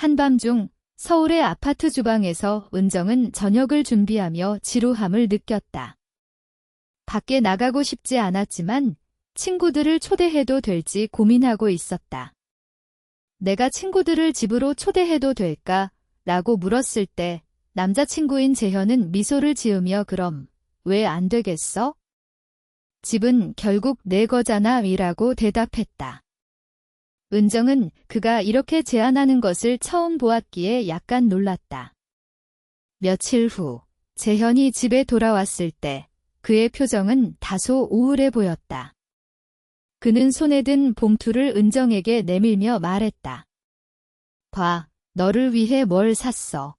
한밤중 서울의 아파트 주방에서 은정은 저녁을 준비하며 지루함을 느꼈다. 밖에 나가고 싶지 않았지만 친구들을 초대해도 될지 고민하고 있었다. 내가 친구들을 집으로 초대해도 될까? 라고 물었을 때 남자친구인 재현은 미소를 지으며 그럼 왜 안 되겠어? 집은 결국 내 거잖아 이라고 대답했다. 은정은 그가 이렇게 제안하는 것을 처음 보았기에 약간 놀랐다. 며칠 후 재현이 집에 돌아왔을 때 그의 표정은 다소 우울해 보였다. 그는 손에 든 봉투를 은정에게 내밀며 말했다. 봐, 너를 위해 뭘 샀어.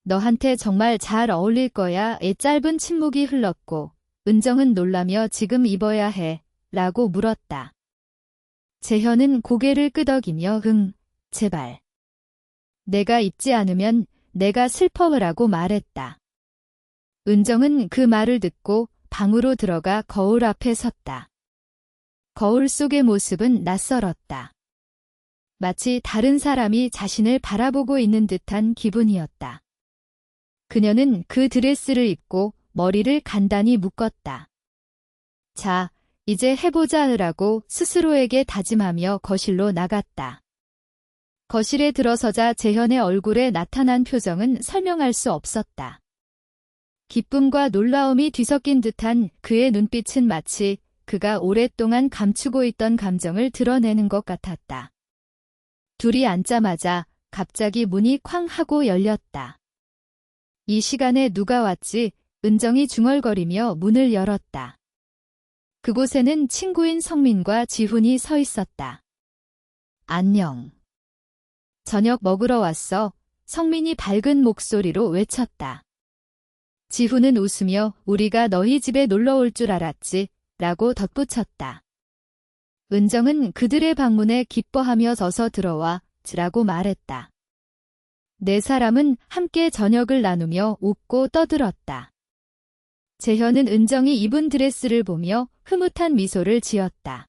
너한테 정말 잘 어울릴 거야. 짧은 침묵이 흘렀고 은정은 놀라며 지금 입어야 해 라고 물었다. 재현은 고개를 끄덕이며 제발. 내가 입지 않으면 내가 슬퍼라고 말했다. 은정은 그 말을 듣고 방으로 들어가 거울 앞에 섰다. 거울 속의 모습은 낯설었다. 마치 다른 사람이 자신을 바라보고 있는 듯한 기분이었다. 그녀는 그 드레스를 입고 머리를 간단히 묶었다. 자, 이제 해보자라고 스스로에게 다짐하며 거실로 나갔다. 거실에 들어서자 재현의 얼굴에 나타난 표정은 설명할 수 없었다. 기쁨과 놀라움이 뒤섞인 듯한 그의 눈빛은 마치 그가 오랫동안 감추고 있던 감정을 드러내는 것 같았다. 둘이 앉자마자 갑자기 문이 쾅 하고 열렸다. 이 시간에 누가 왔지? 은정이 중얼거리며 문을 열었다. 그곳에는 친구인 성민과 지훈이 서 있었다. 안녕. 저녁 먹으러 왔어. 성민이 밝은 목소리로 외쳤다. 지훈은 웃으며 우리가 너희 집에 놀러 올 줄 알았지? 라고 덧붙였다. 은정은 그들의 방문에 기뻐하며 서서 들어와 라고 말했다. 네 사람은 함께 저녁을 나누며 웃고 떠들었다. 재현은 은정이 입은 드레스를 보며 흐뭇한 미소를 지었다.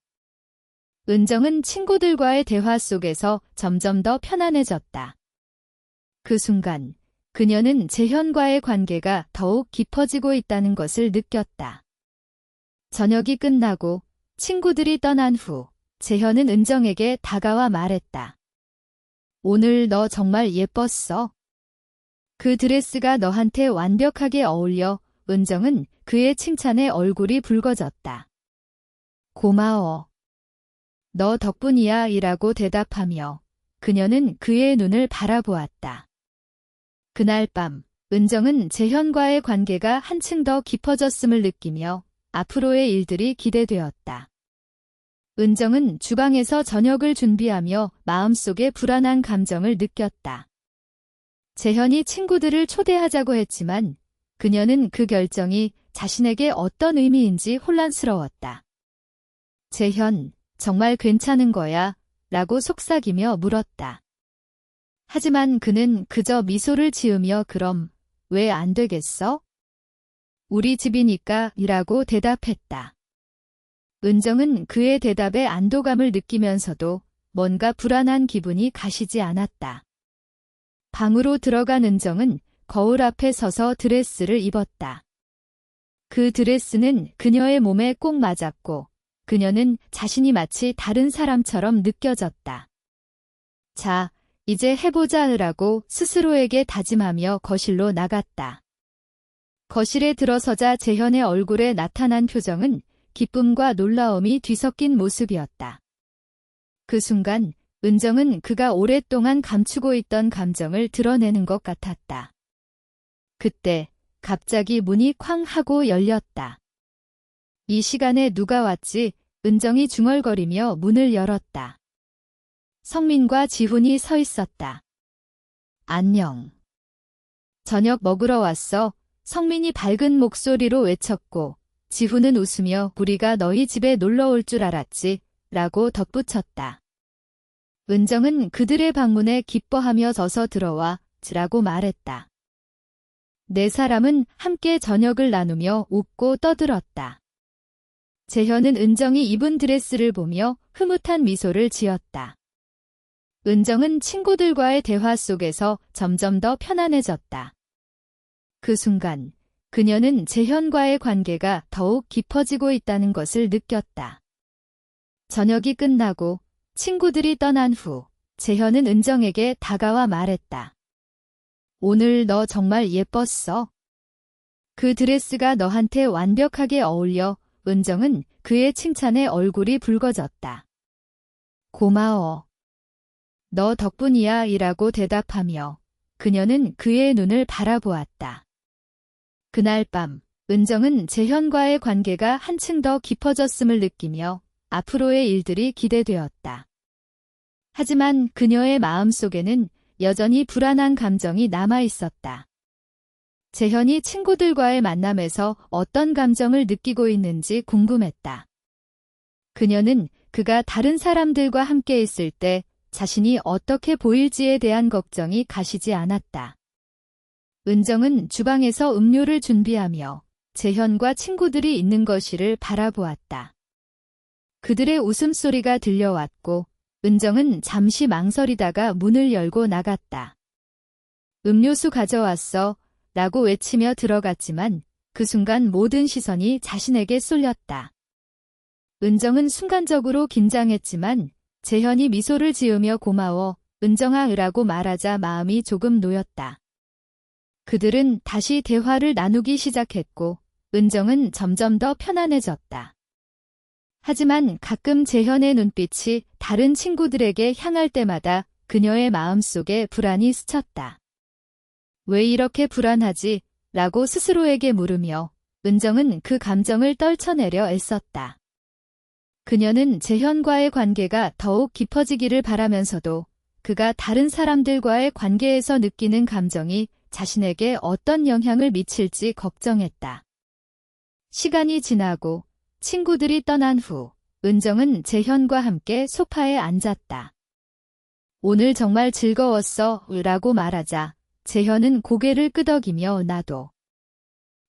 은정은 친구들과의 대화 속에서 점점 더 편안해졌다. 그 순간 그녀는 재현과의 관계가 더욱 깊어지고 있다는 것을 느꼈다. 저녁이 끝나고 친구들이 떠난 후 재현은 은정에게 다가와 말했다. 오늘 너 정말 예뻤어. 그 드레스가 너한테 완벽하게 어울려. 은정은 그의 칭찬에 얼굴이 붉어졌다. 고마워. 너 덕분이야 이라고 대답하며 그녀는 그의 눈을 바라보았다. 그날 밤 은정은 재현과의 관계가 한층 더 깊어졌음을 느끼며 앞으로의 일들이 기대되었다. 은정은 주방에서 저녁을 준비하며 마음속에 불안한 감정을 느꼈다. 재현이 친구들을 초대하자고 했지만 그녀는 그 결정이 자신에게 어떤 의미인지 혼란스러웠다. 재현, 정말 괜찮은 거야? 라고 속삭이며 물었다. 하지만 그는 그저 미소를 지으며 그럼 왜 안 되겠어? 우리 집이니까 이라고 대답했다. 은정은 그의 대답에 안도감을 느끼면서도 뭔가 불안한 기분이 가시지 않았다. 방으로 들어간 은정은 거울 앞에 서서 드레스를 입었다. 그 드레스는 그녀의 몸에 꼭 맞았고 그녀는 자신이 마치 다른 사람처럼 느껴졌다. 자, 이제 해보자라고 스스로에게 다짐하며 거실로 나갔다. 거실에 들어서자 재현의 얼굴에 나타난 표정은 기쁨과 놀라움이 뒤섞인 모습이었다. 그 순간 은정은 그가 오랫동안 감추고 있던 감정을 드러내는 것 같았다. 그때 갑자기 문이 쾅 하고 열렸다. 이 시간에 누가 왔지? 은정이 중얼거리며 문을 열었다. 성민과 지훈이 서 있었다. 안녕. 저녁 먹으러 왔어. 성민이 밝은 목소리로 외쳤고 지훈은 웃으며 우리가 너희 집에 놀러 올 줄 알았지? 라고 덧붙였다. 은정은 그들의 방문에 기뻐하며 서서 들어와 라고 말했다. 네 사람은 함께 저녁을 나누며 웃고 떠들었다. 재현은 은정이 입은 드레스를 보며 흐뭇한 미소를 지었다. 은정은 친구들과의 대화 속에서 점점 더 편안해졌다. 그 순간 그녀는 재현과의 관계가 더욱 깊어지고 있다는 것을 느꼈다. 저녁이 끝나고 친구들이 떠난 후 재현은 은정에게 다가와 말했다. 오늘 너 정말 예뻤어. 그 드레스가 너한테 완벽하게 어울려. 은정은 그의 칭찬에 얼굴이 붉어졌다. 고마워. 너 덕분이야 이라고 대답하며 그녀는 그의 눈을 바라보았다. 그날 밤 은정은 재현과의 관계가 한층 더 깊어졌음을 느끼며 앞으로의 일들이 기대되었다. 하지만 그녀의 마음속에는 여전히 불안한 감정이 남아 있었다. 재현이 친구들과의 만남에서 어떤 감정을 느끼고 있는지 궁금했다. 그녀는 그가 다른 사람들과 함께 있을 때 자신이 어떻게 보일지에 대한 걱정이 가시지 않았다. 은정은 주방에서 음료를 준비하며 재현과 친구들이 있는 거실을 바라보았다. 그들의 웃음소리가 들려왔고 은정은 잠시 망설이다가 문을 열고 나갔다. 음료수 가져왔어 라고 외치며 들어갔지만 그 순간 모든 시선이 자신에게 쏠렸다. 은정은 순간적으로 긴장했지만 재현이 미소를 지으며 고마워 은정아 라고 말하자 마음이 조금 놓였다. 그들은 다시 대화를 나누기 시작했고 은정은 점점 더 편안해졌다. 하지만 가끔 재현의 눈빛이 다른 친구들에게 향할 때마다 그녀의 마음속에 불안이 스쳤다. 왜 이렇게 불안하지? 라고 스스로에게 물으며 은정은 그 감정을 떨쳐내려 애썼다. 그녀는 재현과의 관계가 더욱 깊어지기를 바라면서도 그가 다른 사람들과의 관계에서 느끼는 감정이 자신에게 어떤 영향을 미칠지 걱정했다. 시간이 지나고 친구들이 떠난 후 은정은 재현과 함께 소파에 앉았다. 오늘 정말 즐거웠어 라고 말하자 재현은 고개를 끄덕이며 나도.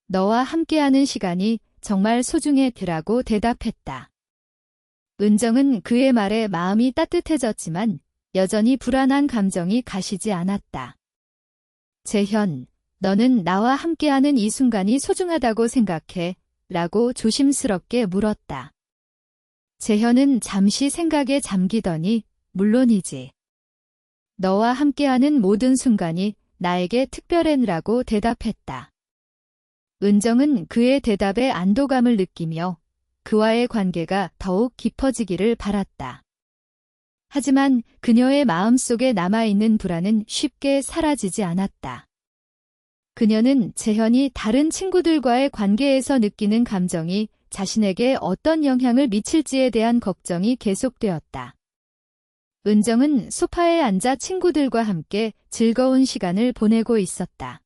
너와 함께하는 시간이 정말 소중해라고 대답했다. 은정은 그의 말에 마음이 따뜻해졌지만 여전히 불안한 감정이 가시지 않았다. 재현, 너는 나와 함께하는 이 순간이 소중하다고 생각해? 라고 조심스럽게 물었다. 재현은 잠시 생각에 잠기더니 물론이지. 너와 함께하는 모든 순간이 나에게 특별해라고 대답했다. 은정은 그의 대답에 안도감을 느끼며 그와의 관계가 더욱 깊어지기를 바랐다. 하지만 그녀의 마음속에 남아있는 불안은 쉽게 사라지지 않았다. 그녀는 재현이 다른 친구들과의 관계에서 느끼는 감정이 자신에게 어떤 영향을 미칠지에 대한 걱정이 계속되었다. 은정은 소파에 앉아 친구들과 함께 즐거운 시간을 보내고 있었다.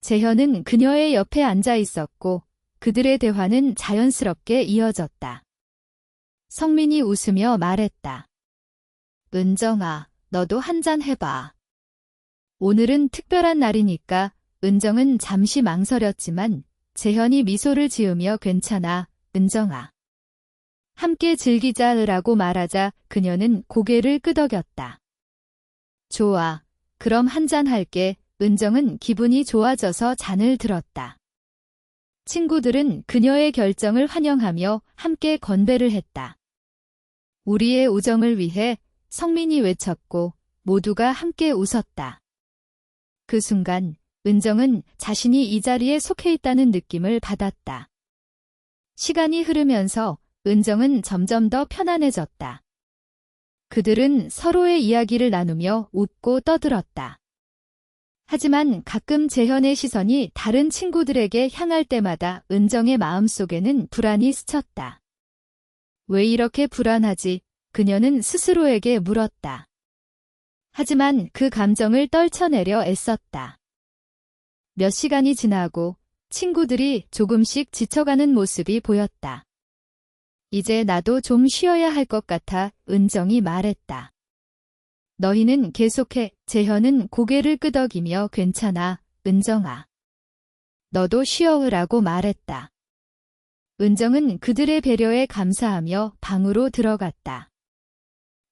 재현은 그녀의 옆에 앉아 있었고 그들의 대화는 자연스럽게 이어졌다. 성민이 웃으며 말했다. 은정아, 너도 한잔 해봐. 오늘은 특별한 날이니까. 은정은 잠시 망설였지만 재현이 미소를 지으며 괜찮아, 은정아. 함께 즐기자라고 말하자 그녀는 고개를 끄덕였다. 좋아, 그럼 한잔 할게. 은정은 기분이 좋아져서 잔을 들었다. 친구들은 그녀의 결정을 환영하며 함께 건배를 했다. 우리의 우정을 위해 성민이 외쳤고 모두가 함께 웃었다. 그 순간 은정은 자신이 이 자리에 속해 있다는 느낌을 받았다. 시간이 흐르면서 은정은 점점 더 편안해졌다. 그들은 서로의 이야기를 나누며 웃고 떠들었다. 하지만 가끔 재현의 시선이 다른 친구들에게 향할 때마다 은정의 마음속에는 불안이 스쳤다. 왜 이렇게 불안하지? 그녀는 스스로에게 물었다. 하지만 그 감정을 떨쳐내려 애썼다. 몇 시간이 지나고 친구들이 조금씩 지쳐가는 모습이 보였다. 이제 나도 좀 쉬어야 할 것 같아 은정이 말했다. 너희는 계속해. 재현은 고개를 끄덕이며 괜찮아, 은정아. 너도 쉬어라고 말했다. 은정은 그들의 배려에 감사하며 방으로 들어갔다.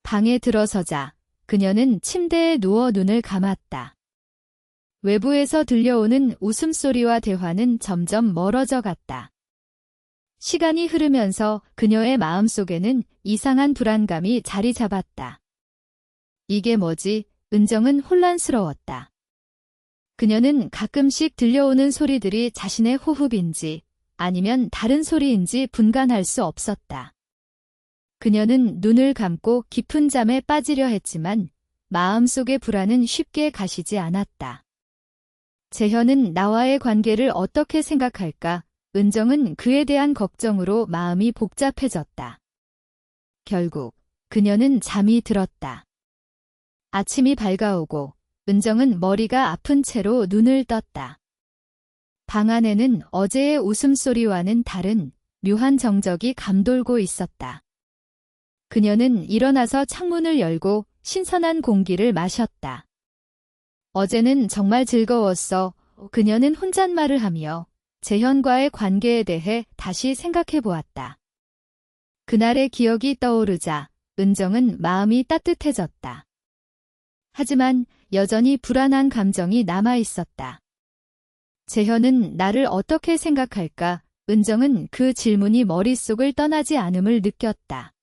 방에 들어서자 그녀는 침대에 누워 눈을 감았다. 외부에서 들려오는 웃음소리와 대화는 점점 멀어져 갔다. 시간이 흐르면서 그녀의 마음속에는 이상한 불안감이 자리 잡았다. 이게 뭐지? 은정은 혼란스러웠다. 그녀는 가끔씩 들려오는 소리들이 자신의 호흡인지 아니면 다른 소리인지 분간할 수 없었다. 그녀는 눈을 감고 깊은 잠에 빠지려 했지만 마음속의 불안은 쉽게 가시지 않았다. 재현은 나와의 관계를 어떻게 생각할까? 은정은 그에 대한 걱정으로 마음이 복잡해졌다. 결국 그녀는 잠이 들었다. 아침이 밝아오고 은정은 머리가 아픈 채로 눈을 떴다. 방 안에는 어제의 웃음소리와는 다른 묘한 정적이 감돌고 있었다. 그녀는 일어나서 창문을 열고 신선한 공기를 마셨다. 어제는 정말 즐거웠어. 그녀는 혼잣말을 하며 재현과의 관계에 대해 다시 생각해 보았다. 그날의 기억이 떠오르자 은정은 마음이 따뜻해졌다. 하지만 여전히 불안한 감정이 남아 있었다. 재현은 나를 어떻게 생각할까? 은정은 그 질문이 머릿속을 떠나지 않음을 느꼈다.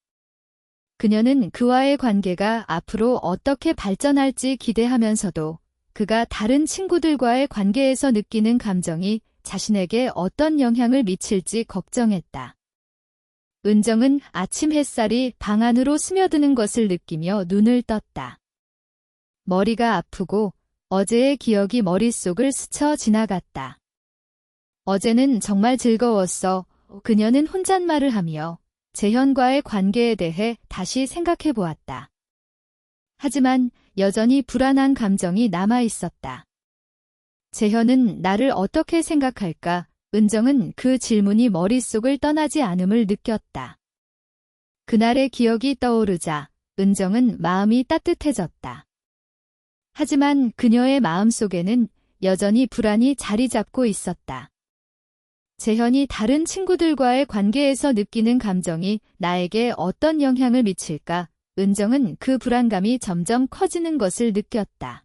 그녀는 그와의 관계가 앞으로 어떻게 발전할지 기대하면서도 그가 다른 친구들과의 관계에서 느끼는 감정이 자신에게 어떤 영향을 미칠지 걱정했다. 은정은 아침 햇살이 방 안으로 스며드는 것을 느끼며 눈을 떴다. 머리가 아프고 어제의 기억이 머릿속을 스쳐 지나갔다. 어제는 정말 즐거웠어. 그녀는 혼잣말을 하며 재현과의 관계에 대해 다시 생각해 보았다. 하지만 여전히 불안한 감정이 남아 있었다. 재현은 나를 어떻게 생각할까? 은정은 그 질문이 머릿속을 떠나지 않음을 느꼈다. 그날의 기억이 떠오르자 은정은 마음이 따뜻해졌다. 하지만 그녀의 마음속에는 여전히 불안이 자리 잡고 있었다. 재현이 다른 친구들과의 관계에서 느끼는 감정이 나에게 어떤 영향을 미칠까? 은정은 그 불안감이 점점 커지는 것을 느꼈다.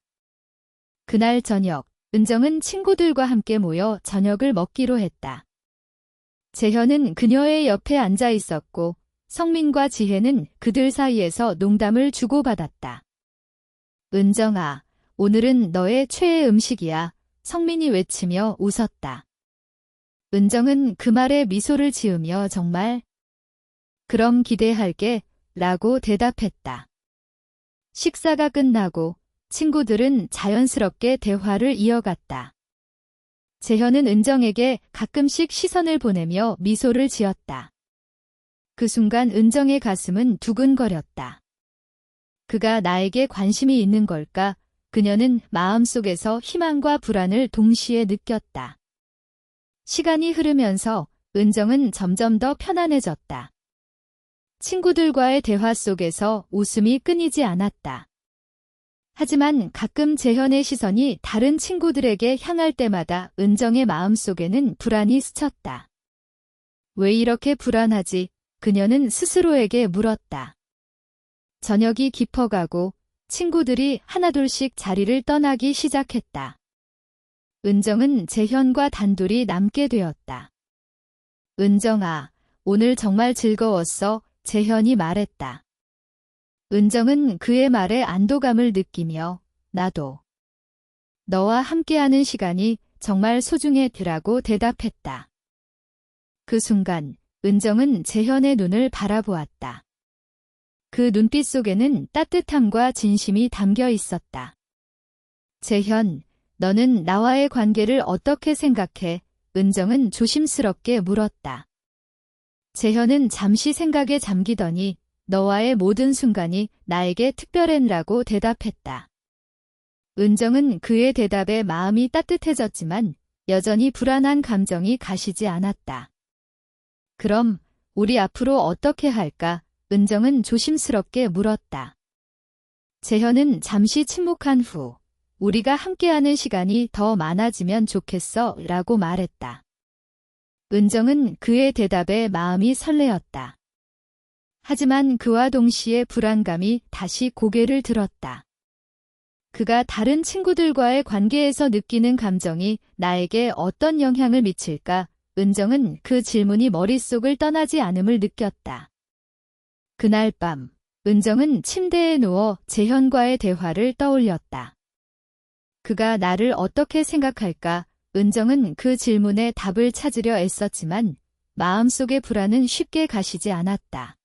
그날 저녁, 은정은 친구들과 함께 모여 저녁을 먹기로 했다. 재현은 그녀의 옆에 앉아 있었고 성민과 지혜는 그들 사이에서 농담을 주고받았다. 은정아, 오늘은 너의 최애 음식이야. 성민이 외치며 웃었다. 은정은 그 말에 미소를 지으며 정말? 그럼 기대할게 라고 대답했다. 식사가 끝나고 친구들은 자연스럽게 대화를 이어갔다. 재현은 은정에게 가끔씩 시선을 보내며 미소를 지었다. 그 순간 은정의 가슴은 두근거렸다. 그가 나에게 관심이 있는 걸까? 그녀는 마음속에서 희망과 불안을 동시에 느꼈다. 시간이 흐르면서 은정은 점점 더 편안해졌다. 친구들과의 대화 속에서 웃음이 끊이지 않았다. 하지만 가끔 재현의 시선이 다른 친구들에게 향할 때마다 은정의 마음속에는 불안이 스쳤다. 왜 이렇게 불안하지? 그녀는 스스로에게 물었다. 저녁이 깊어가고 친구들이 하나둘씩 자리를 떠나기 시작했다. 은정은 재현과 단둘이 남게 되었다. 은정아, 오늘 정말 즐거웠어. 재현이 말했다. 은정은 그의 말에 안도감을 느끼며 나도. 너와 함께하는 시간이 정말 소중해라고 대답했다. 그 순간 은정은 재현의 눈을 바라보았다. 그 눈빛 속에는 따뜻함과 진심이 담겨 있었다. 재현, 너는 나와의 관계를 어떻게 생각해? 은정은 조심스럽게 물었다. 재현은 잠시 생각에 잠기더니 너와의 모든 순간이 나에게 특별했라고 대답했다. 은정은 그의 대답에 마음이 따뜻해졌지만 여전히 불안한 감정이 가시지 않았다. 그럼 우리 앞으로 어떻게 할까? 은정은 조심스럽게 물었다. 재현은 잠시 침묵한 후 우리가 함께하는 시간이 더 많아지면 좋겠어 라고 말했다. 은정은 그의 대답에 마음이 설레었다. 하지만 그와 동시에 불안감이 다시 고개를 들었다. 그가 다른 친구들과의 관계에서 느끼는 감정이 나에게 어떤 영향을 미칠까? 은정은 그 질문이 머릿속을 떠나지 않음을 느꼈다. 그날 밤, 은정은 침대에 누워 재현과의 대화를 떠올렸다. 그가 나를 어떻게 생각할까? 은정은 그 질문에 답을 찾으려 애썼지만 마음속의 불안은 쉽게 가시지 않았다.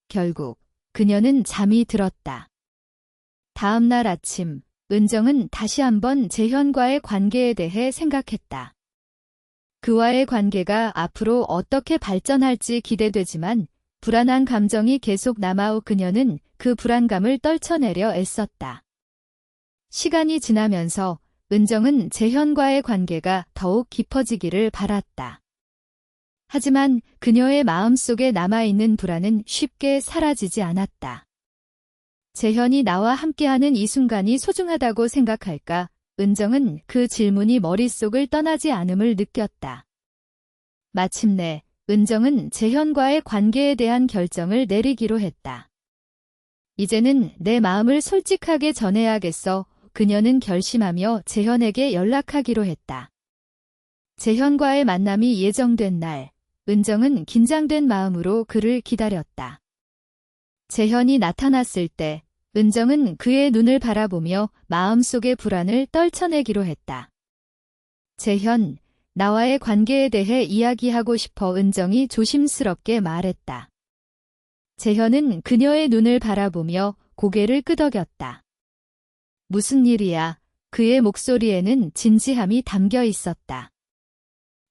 결국 그녀는 잠이 들었다. 다음 날 아침, 은정은 다시 한번 재현과의 관계에 대해 생각했다. 그와의 관계가 앞으로 어떻게 발전할지 기대되지만 불안한 감정이 계속 남아오 그녀는 그 불안감을 떨쳐내려 애썼다. 시간이 지나면서 은정은 재현과의 관계가 더욱 깊어지기를 바랐다. 하지만 그녀의 마음속에 남아있는 불안은 쉽게 사라지지 않았다. 재현이 나와 함께하는 이 순간이 소중하다고 생각할까? 은정은 그 질문이 머릿속을 떠나지 않음을 느꼈다. 마침내 은정은 재현과의 관계에 대한 결정을 내리기로 했다. 이제는 내 마음을 솔직하게 전해야겠어. 그녀는 결심하며 재현에게 연락하기로 했다. 재현과의 만남이 예정된 날, 은정은 긴장된 마음으로 그를 기다렸다. 재현이 나타났을 때 은정은 그의 눈을 바라보며 마음속의 불안을 떨쳐내기로 했다. 재현, 나와의 관계에 대해 이야기하고 싶어. 은정이 조심스럽게 말했다. 재현은 그녀의 눈을 바라보며 고개를 끄덕였다. 무슨 일이야? 그의 목소리에는 진지함이 담겨 있었다.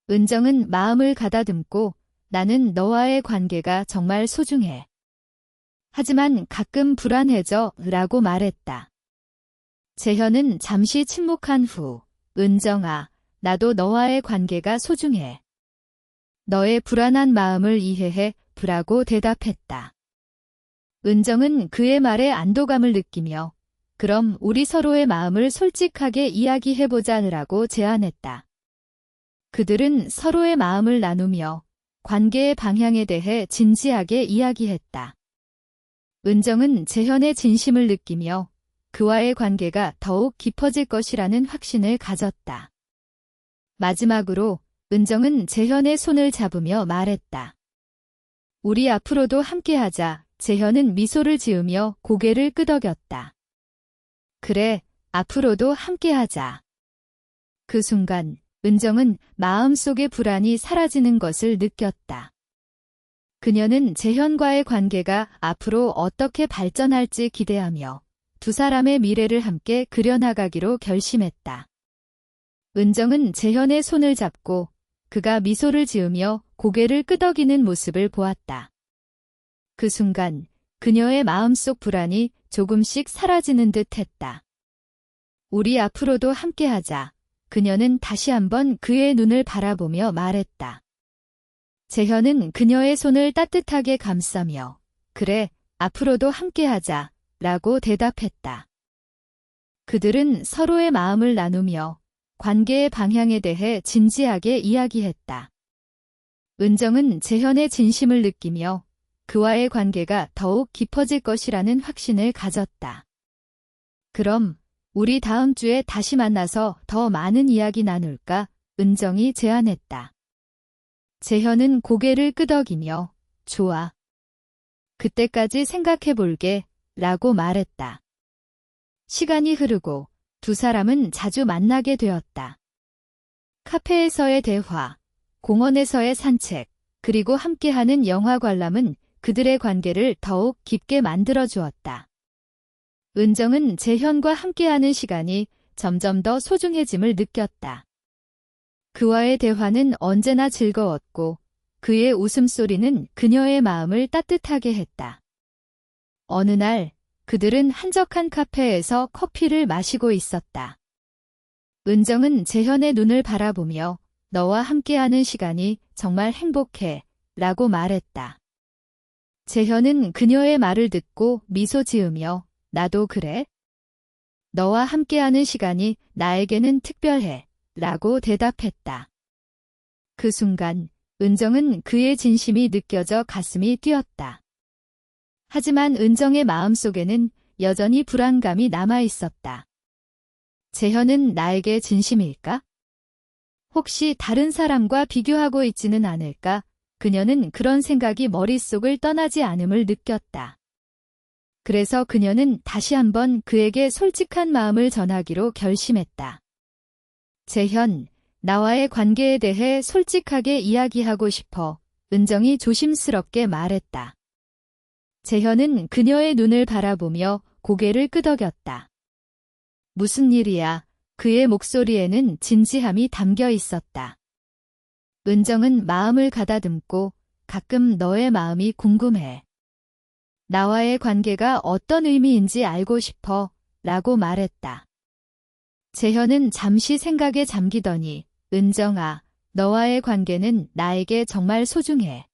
은정은 마음을 가다듬고 나는 너와의 관계가 정말 소중해. 하지만 가끔 불안해져 라고 말했다. 재현은 잠시 침묵한 후 은정아, 나도 너와의 관계가 소중해. 너의 불안한 마음을 이해해 라고 대답했다. 은정은 그의 말에 안도감을 느끼며 그럼 우리 서로의 마음을 솔직하게 이야기해보자라고 제안했다. 그들은 서로의 마음을 나누며 관계의 방향에 대해 진지하게 이야기했다. 은정은 재현의 진심을 느끼며 그와의 관계가 더욱 깊어질 것이라는 확신을 가졌다. 마지막으로 은정은 재현의 손을 잡으며 말했다. 우리 앞으로도 함께하자. 재현은 미소를 지으며 고개를 끄덕였다. 그래, 앞으로도 함께하자. 그 순간 은정은 마음속의 불안이 사라지는 것을 느꼈다. 그녀는 재현과의 관계가 앞으로 어떻게 발전할지 기대하며 두 사람의 미래를 함께 그려나가기로 결심했다. 은정은 재현의 손을 잡고 그가 미소를 지으며 고개를 끄덕이는 모습을 보았다. 그 순간 그녀의 마음속 불안이 조금씩 사라지는 듯 했다. 우리 앞으로도 함께하자. 그녀는 다시 한번 그의 눈을 바라보며 말했다. 재현은 그녀의 손을 따뜻하게 감싸며 그래, 앞으로도 함께하자 라고 대답했다. 그들은 서로의 마음을 나누며 관계의 방향에 대해 진지하게 이야기했다. 은정은 재현의 진심을 느끼며 그와의 관계가 더욱 깊어질 것이라는 확신을 가졌다. 그럼 우리 다음 주에 다시 만나서 더 많은 이야기 나눌까? 은정이 제안했다. 재현은 고개를 끄덕이며 좋아. 그때까지 생각해볼게 라고 말했다. 시간이 흐르고 두 사람은 자주 만나게 되었다. 카페에서의 대화, 공원에서의 산책, 그리고 함께하는 영화 관람은 그들의 관계를 더욱 깊게 만들어 주었다. 은정은 재현과 함께하는 시간이 점점 더 소중해짐을 느꼈다. 그와의 대화는 언제나 즐거웠고 그의 웃음소리는 그녀의 마음을 따뜻하게 했다. 어느 날 그들은 한적한 카페에서 커피를 마시고 있었다. 은정은 재현의 눈을 바라보며 너와 함께하는 시간이 정말 행복해 라고 말했다. 재현은 그녀의 말을 듣고 미소 지으며 나도 그래? 너와 함께하는 시간이 나에게는 특별해 라고 대답했다. 그 순간 은정은 그의 진심이 느껴져 가슴이 뛰었다. 하지만 은정의 마음속에는 여전히 불안감이 남아 있었다. 재현은 나에게 진심일까? 혹시 다른 사람과 비교하고 있지는 않을까? 그녀는 그런 생각이 머릿속을 떠나지 않음을 느꼈다. 그래서 그녀는 다시 한번 그에게 솔직한 마음을 전하기로 결심했다. 재현, 나와의 관계에 대해 솔직하게 이야기하고 싶어. 은정이 조심스럽게 말했다. 재현은 그녀의 눈을 바라보며 고개를 끄덕였다. 무슨 일이야? 그의 목소리에는 진지함이 담겨 있었다. 은정은 마음을 가다듬고 가끔 너의 마음이 궁금해. 나와의 관계가 어떤 의미인지 알고 싶어 라고 말했다. 재현은 잠시 생각에 잠기더니 은정아, 너와의 관계는 나에게 정말 소중해.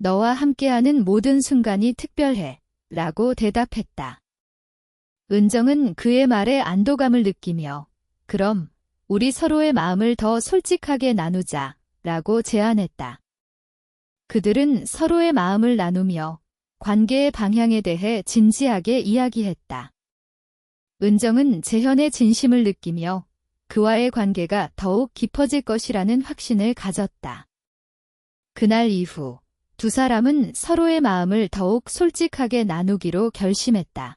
너와 함께하는 모든 순간이 특별해 라고 대답했다. 은정은 그의 말에 안도감을 느끼며 그럼 우리 서로의 마음을 더 솔직하게 나누자 라고 제안했다. 그들은 서로의 마음을 나누며 관계의 방향에 대해 진지하게 이야기했다. 은정은 재현의 진심을 느끼며 그와의 관계가 더욱 깊어질 것이라는 확신을 가졌다. 그날 이후 두 사람은 서로의 마음을 더욱 솔직하게 나누기로 결심했다.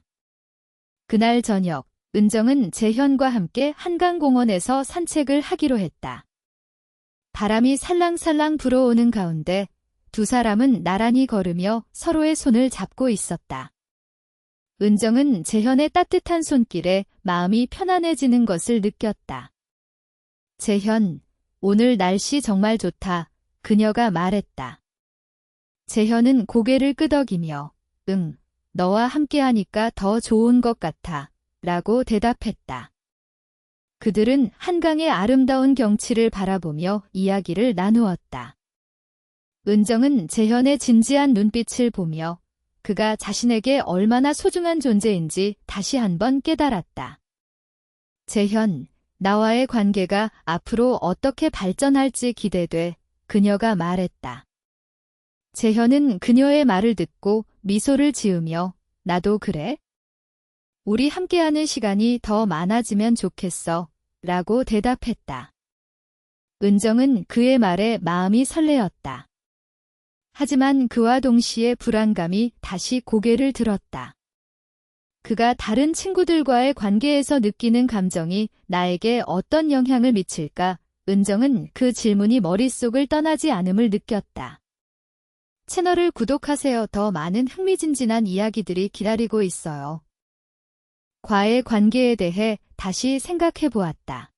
그날 저녁, 은정은 재현과 함께 한강공원에서 산책을 하기로 했다. 바람이 살랑살랑 불어오는 가운데 두 사람은 나란히 걸으며 서로의 손을 잡고 있었다. 은정은 재현의 따뜻한 손길에 마음이 편안해지는 것을 느꼈다. 재현, 오늘 날씨 정말 좋다. 그녀가 말했다. 재현은 고개를 끄덕이며 응, 너와 함께하니까 더 좋은 것 같아 라고 대답했다. 그들은 한강의 아름다운 경치를 바라보며 이야기를 나누었다. 은정은 재현의 진지한 눈빛을 보며 그가 자신에게 얼마나 소중한 존재인지 다시 한번 깨달았다. 재현, 나와의 관계가 앞으로 어떻게 발전할지 기대돼. 그녀가 말했다. 재현은 그녀의 말을 듣고 미소를 지으며 나도 그래? 우리 함께하는 시간이 더 많아지면 좋겠어 라고 대답했다. 은정은 그의 말에 마음이 설레었다. 하지만 그와 동시에 불안감이 다시 고개를 들었다. 그가 다른 친구들과의 관계에서 느끼는 감정이 나에게 어떤 영향을 미칠까? 은정은 그 질문이 머릿속을 떠나지 않음을 느꼈다. 채널을 구독하세요. 더 많은 흥미진진한 이야기들이 기다리고 있어요. 과의 관계에 대해 다시 생각해 보았다.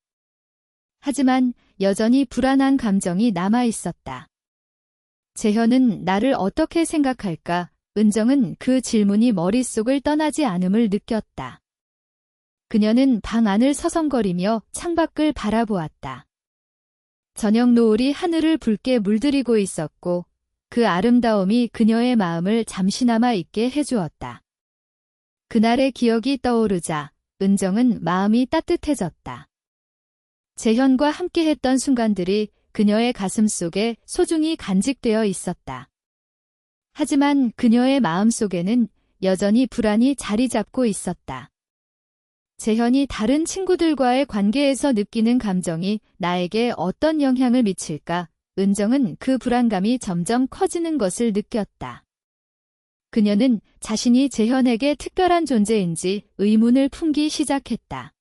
하지만 여전히 불안한 감정이 남아 있었다. 재현은 나를 어떻게 생각할까? 은정은 그 질문이 머릿속을 떠나지 않음을 느꼈다. 그녀는 방 안을 서성거리며 창밖을 바라보았다. 저녁 노을이 하늘을 붉게 물들이고 있었고 그 아름다움이 그녀의 마음을 잠시나마 잊게 해주었다. 그날의 기억이 떠오르자 은정은 마음이 따뜻해졌다. 재현과 함께했던 순간들이 그녀의 가슴 속에 소중히 간직되어 있었다. 하지만 그녀의 마음속에는 여전히 불안이 자리 잡고 있었다. 재현이 다른 친구들과의 관계에서 느끼는 감정이 나에게 어떤 영향을 미칠까? 은정은 그 불안감이 점점 커지는 것을 느꼈다. 그녀는 자신이 재현에게 특별한 존재인지 의문을 품기 시작했다.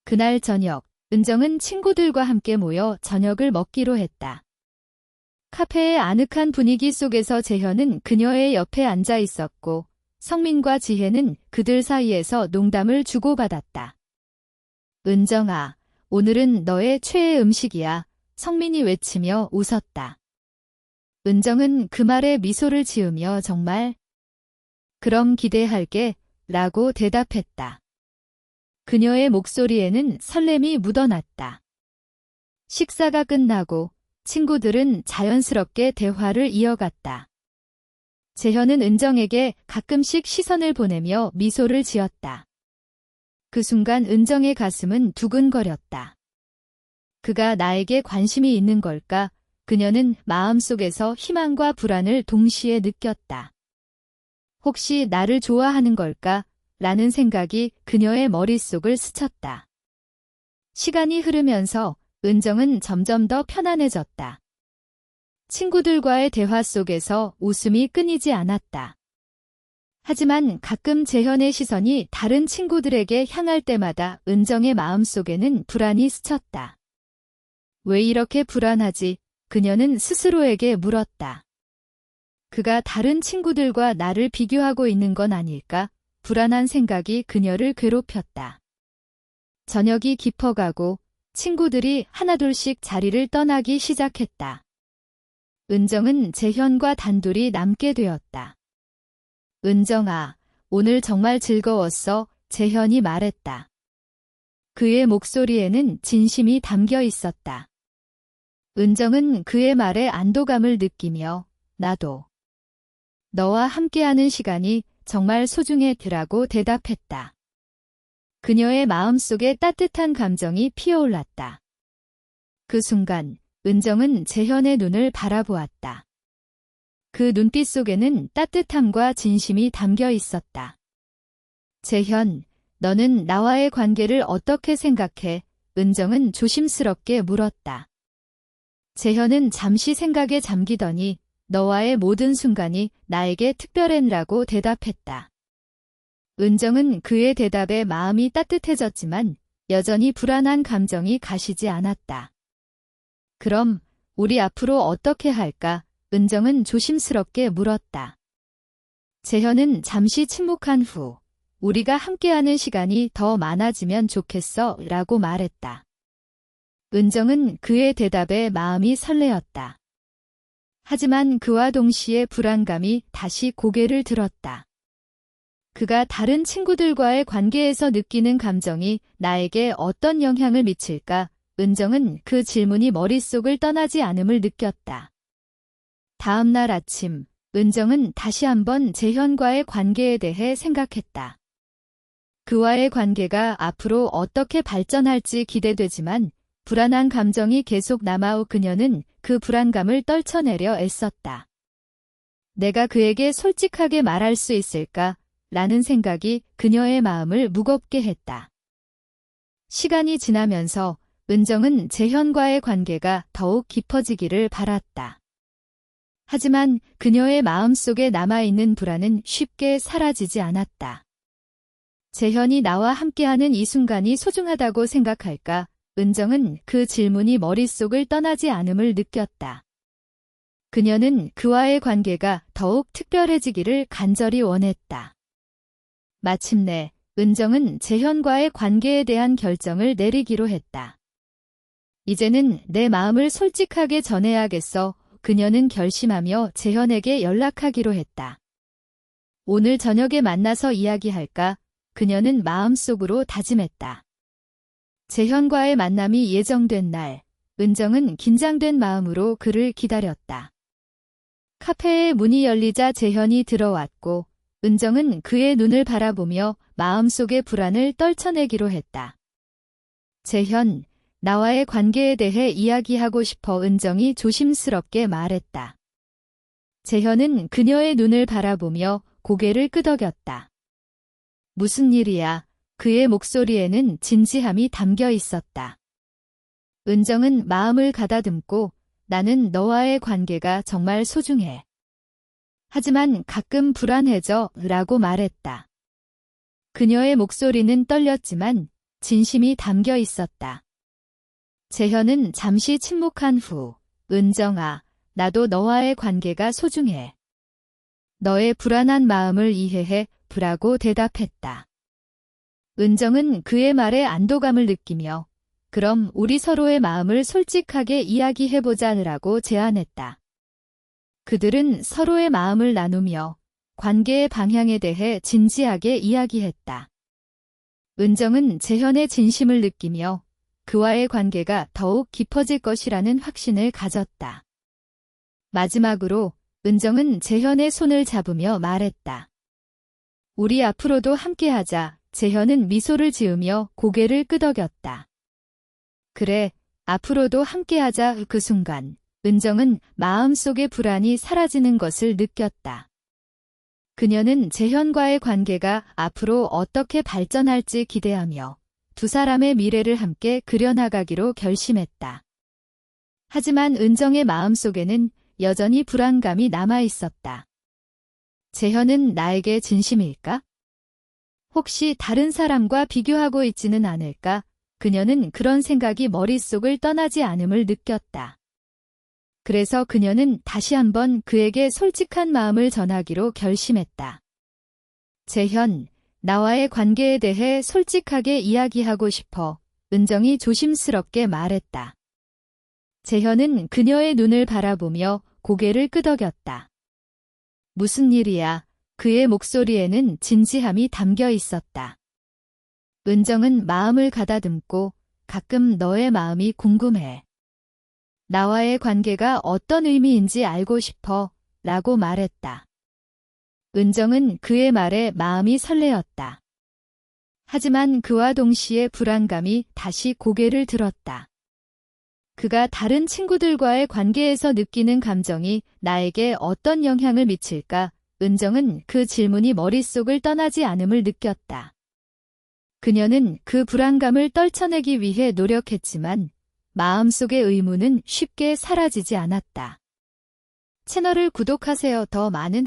그날 저녁, 은정은 친구들과 함께 모여 저녁을 먹기로 했다. 카페의 아늑한 분위기 속에서 재현은 그녀의 옆에 앉아 있었고 성민과 지혜는 그들 사이에서 농담을 주고받았다. 은정아, 오늘은 너의 최애 음식이야. 성민이 외치며 웃었다. 은정은 그 말에 미소를 지으며 정말? 그럼 기대할게 라고 대답했다. 그녀의 목소리에는 설렘이 묻어났다. 식사가 끝나고 친구들은 자연스럽게 대화를 이어갔다. 재현은 은정에게 가끔씩 시선을 보내며 미소를 지었다. 그 순간 은정의 가슴은 두근거렸다. 그가 나에게 관심이 있는 걸까? 그녀는 마음속에서 희망과 불안을 동시에 느꼈다. 혹시 나를 좋아하는 걸까? 라는 생각이 그녀의 머릿속을 스쳤다. 시간이 흐르면서 은정은 점점 더 편안해졌다. 친구들과의 대화 속에서 웃음이 끊이지 않았다. 하지만 가끔 재현의 시선이 다른 친구들에게 향할 때마다 은정의 마음속에는 불안이 스쳤다. 왜 이렇게 불안하지? 그녀는 스스로에게 물었다. 그가 다른 친구들과 나를 비교하고 있는 건 아닐까? 불안한 생각이 그녀를 괴롭혔다. 저녁이 깊어가고 친구들이 하나둘씩 자리를 떠나기 시작했다. 은정은 재현과 단둘이 남게 되었다. 은정아, 오늘 정말 즐거웠어, 재현이 말했다. 그의 목소리에는 진심이 담겨 있었다. 은정은 그의 말에 안도감을 느끼며 나도 너와 함께하는 시간이 정말 소중했더라고 대답했다. 그녀의 마음속에 따뜻한 감정이 피어올랐다. 그 순간 은정은 재현의 눈을 바라보았다. 그 눈빛 속에는 따뜻함과 진심이 담겨 있었다. 재현, 너는 나와의 관계를 어떻게 생각해? 은정은 조심스럽게 물었다. 재현은 잠시 생각에 잠기더니 너와의 모든 순간이 나에게 특별했라고 대답했다. 은정은 그의 대답에 마음이 따뜻해졌지만 여전히 불안한 감정이 가시지 않았다. 그럼 우리 앞으로 어떻게 할까? 은정은 조심스럽게 물었다. 재현은 잠시 침묵한 후 우리가 함께하는 시간이 더 많아지면 좋겠어 라고 말했다. 은정은 그의 대답에 마음이 설레었다. 하지만 그와 동시에 불안감이 다시 고개를 들었다. 그가 다른 친구들과의 관계에서 느끼는 감정이 나에게 어떤 영향을 미칠까? 은정은 그 질문이 머릿속을 떠나지 않음을 느꼈다. 다음 날 아침, 은정은 다시 한번 재현과의 관계에 대해 생각했다. 그와의 관계가 앞으로 어떻게 발전할지 기대되지만 불안한 감정이 계속 남아오 그녀는 그 불안감을 떨쳐내려 애썼다. 내가 그에게 솔직하게 말할 수 있을까? 라는 생각이 그녀의 마음을 무겁게 했다. 시간이 지나면서 은정은 재현과의 관계가 더욱 깊어지기를 바랐다. 하지만 그녀의 마음속에 남아있는 불안은 쉽게 사라지지 않았다. 재현이 나와 함께하는 이 순간이 소중하다고 생각할까? 은정은 그 질문이 머릿속을 떠나지 않음을 느꼈다. 그녀는 그와의 관계가 더욱 특별해지기를 간절히 원했다. 마침내 은정은 재현과의 관계에 대한 결정을 내리기로 했다. 이제는 내 마음을 솔직하게 전해야겠어. 그녀는 결심하며 재현에게 연락하기로 했다. 오늘 저녁에 만나서 이야기할까? 그녀는 마음속으로 다짐했다. 재현과의 만남이 예정된 날, 은정은 긴장된 마음으로 그를 기다렸다. 카페의 문이 열리자 재현이 들어왔고 은정은 그의 눈을 바라보며 마음속의 불안을 떨쳐내기로 했다. 재현, 나와의 관계에 대해 이야기하고 싶어 은정이 조심스럽게 말했다. 재현은 그녀의 눈을 바라보며 고개를 끄덕였다. 무슨 일이야? 그의 목소리에는 진지함이 담겨 있었다. 은정은 마음을 가다듬고 나는 너와의 관계가 정말 소중해. 하지만 가끔 불안해져 라고 말했다. 그녀의 목소리는 떨렸지만 진심이 담겨 있었다. 재현은 잠시 침묵한 후, 은정아, 나도 너와의 관계가 소중해. 너의 불안한 마음을 이해해, 라고 대답했다. 은정은 그의 말에 안도감을 느끼며, 그럼 우리 서로의 마음을 솔직하게 이야기해보자라고 제안했다. 그들은 서로의 마음을 나누며 관계의 방향에 대해 진지하게 이야기했다. 은정은 재현의 진심을 느끼며 그와의 관계가 더욱 깊어질 것이라는 확신을 가졌다. 마지막으로 은정은 재현의 손을 잡으며 말했다. 우리 앞으로도 함께하자. 재현은 미소를 지으며 고개를 끄덕였다. 그래, 앞으로도 함께하자. 그 순간 은정은 마음속의 불안이 사라지는 것을 느꼈다. 그녀는 재현과의 관계가 앞으로 어떻게 발전할지 기대하며 두 사람의 미래를 함께 그려나가기로 결심했다. 하지만 은정의 마음속에는 여전히 불안감이 남아 있었다. 재현은 나에게 진심일까? 혹시 다른 사람과 비교하고 있지는 않을까? 그녀는 그런 생각이 머릿속을 떠나지 않음을 느꼈다. 그래서 그녀는 다시 한번 그에게 솔직한 마음을 전하기로 결심했다. 재현, 나와의 관계에 대해 솔직하게 이야기하고 싶어. 은정이 조심스럽게 말했다. 재현은 그녀의 눈을 바라보며 고개를 끄덕였다. 무슨 일이야? 그의 목소리에는 진지함이 담겨 있었다. 은정은 마음을 가다듬고 가끔 너의 마음이 궁금해. 나와의 관계가 어떤 의미인지 알고 싶어 라고 말했다. 은정은 그의 말에 마음이 설레었다. 하지만 그와 동시에 불안감이 다시 고개를 들었다. 그가 다른 친구들과의 관계에서 느끼는 감정이 나에게 어떤 영향을 미칠까? 은정은 그 질문이 머릿속을 떠나지 않음을 느꼈다. 그녀는 그 불안감을 떨쳐내기 위해 노력했지만 마음속의 의문은 쉽게 사라지지 않았다. 채널을 구독하세요. 더 많은